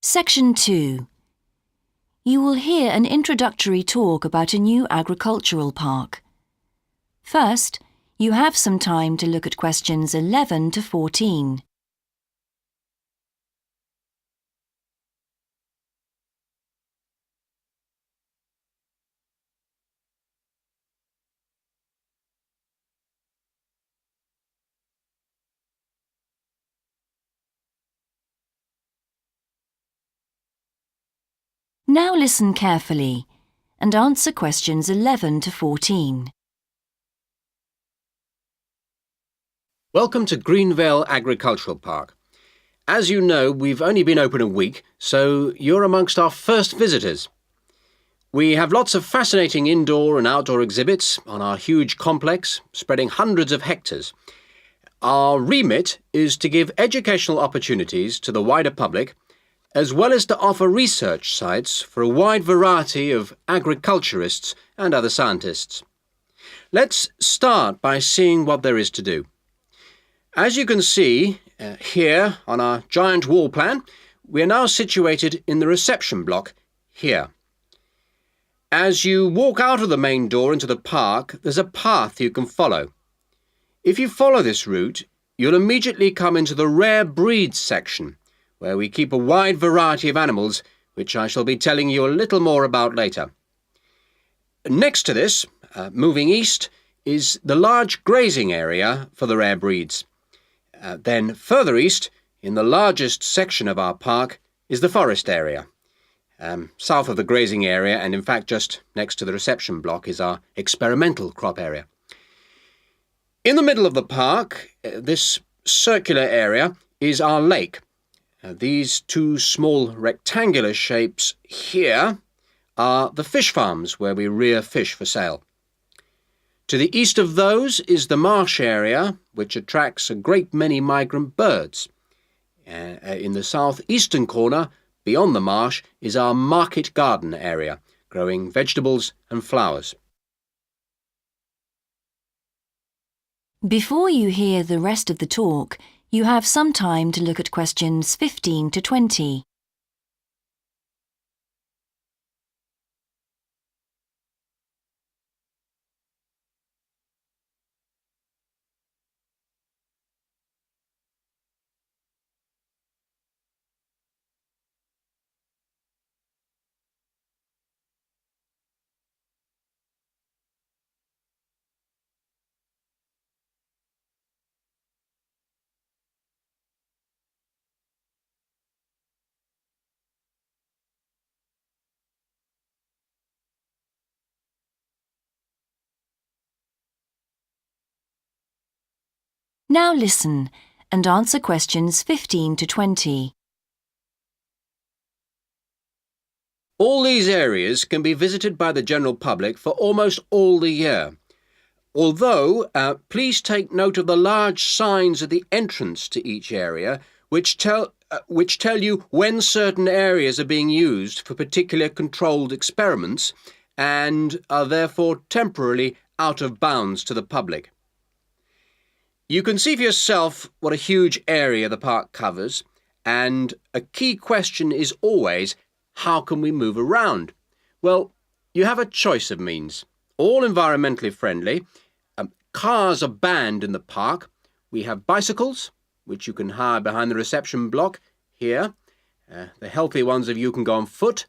Section 2. You will hear an introductory talk about a new agricultural park. First, you have some time to look at questions 11 to 14. Now listen carefully and answer questions 11 to 14. Welcome to Greenvale Agricultural Park. As you know, we've only been open a week, so you're amongst our first visitors. We have lots of fascinating indoor and outdoor exhibits on our huge complex, spreading hundreds of hectares. Our remit is to give educational opportunities to the wider public, as well as to offer research sites for a wide variety of agriculturists and other scientists. Let's start by seeing what there is to do. As you can see here on our giant wall plan, we are now situated in the reception block here. As you walk out of the main door into the park, there's a path you can follow. If you follow this route, you'll immediately come into the rare breeds section, where we keep a wide variety of animals, which I shall be telling you a little more about later. Next to this, moving east, is the large grazing area for the rare breeds. Then further east, in the largest section of our park, is the forest area. South of the grazing area, and in fact just next to the reception block, is our experimental crop area. In the middle of the park, this circular area, is our lake. These two small rectangular shapes here are the fish farms where we rear fish for sale. To the east of those is the marsh area, which attracts a great many migrant birds. In the southeastern corner, beyond the marsh, is our market garden area, growing vegetables and flowers. Before you hear the rest of the talk, you have some time to look at questions 15 to 20. Now listen and answer questions 15 to 20. All these areas can be visited by the general public for almost all the year. Although, please take note of the large signs at the entrance to each area, which tell you when certain areas are being used for particular controlled experiments and are therefore temporarily out of bounds to the public. You can see for yourself what a huge area the park covers, and a key question is always, how can we move around? Well, you have a choice of means, all environmentally friendly. Cars are banned in the park. We have bicycles, which you can hire behind the reception block here. The healthy ones of you can go on foot.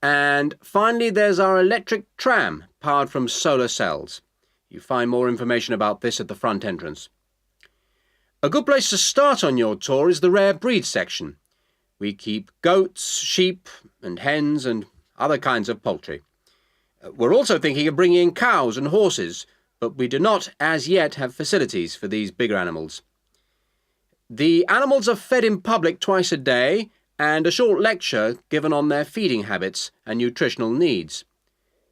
And finally, there's our electric tram, powered from solar cells. You find more information about this at the front entrance. A good place to start on your tour is the rare breed section. We keep goats, sheep and hens and other kinds of poultry. We're also thinking of bringing in cows and horses, but we do not as yet have facilities for these bigger animals. The animals are fed in public twice a day and a short lecture given on their feeding habits and nutritional needs.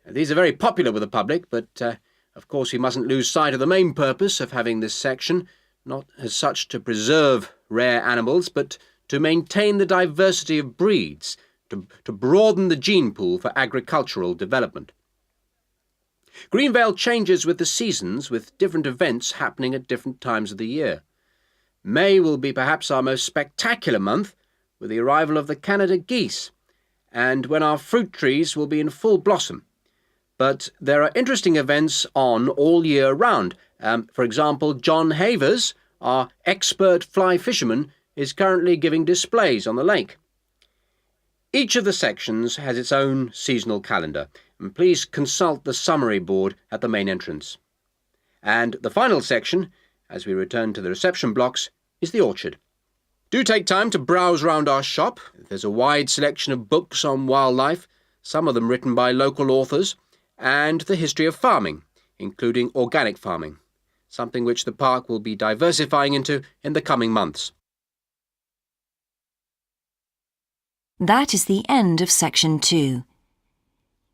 These are very popular with the public, but of course we mustn't lose sight of the main purpose of having this section, not as such to preserve rare animals, but to maintain the diversity of breeds, to broaden the gene pool for agricultural development. Greenvale changes with the seasons, with different events happening at different times of the year. May will be perhaps our most spectacular month, with the arrival of the Canada geese, and when our fruit trees will be in full blossom. But there are interesting events on all year round. For example, John Havers, our expert fly fisherman, is currently giving displays on the lake. Each of the sections has its own seasonal calendar, and please consult the summary board at the main entrance. And the final section, as we return to the reception blocks, is the orchard. Do take time to browse round our shop. There's a wide selection of books on wildlife, some of them written by local authors, and the history of farming, including organic farming, something which the park will be diversifying into in the coming months. That is the end of section 2.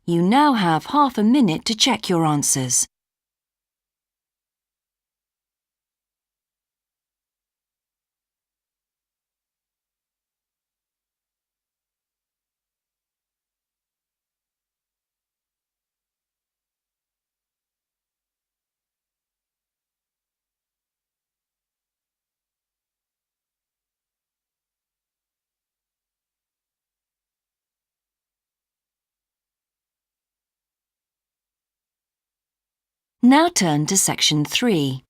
You now have half a minute to check your answers. Now turn to section 3.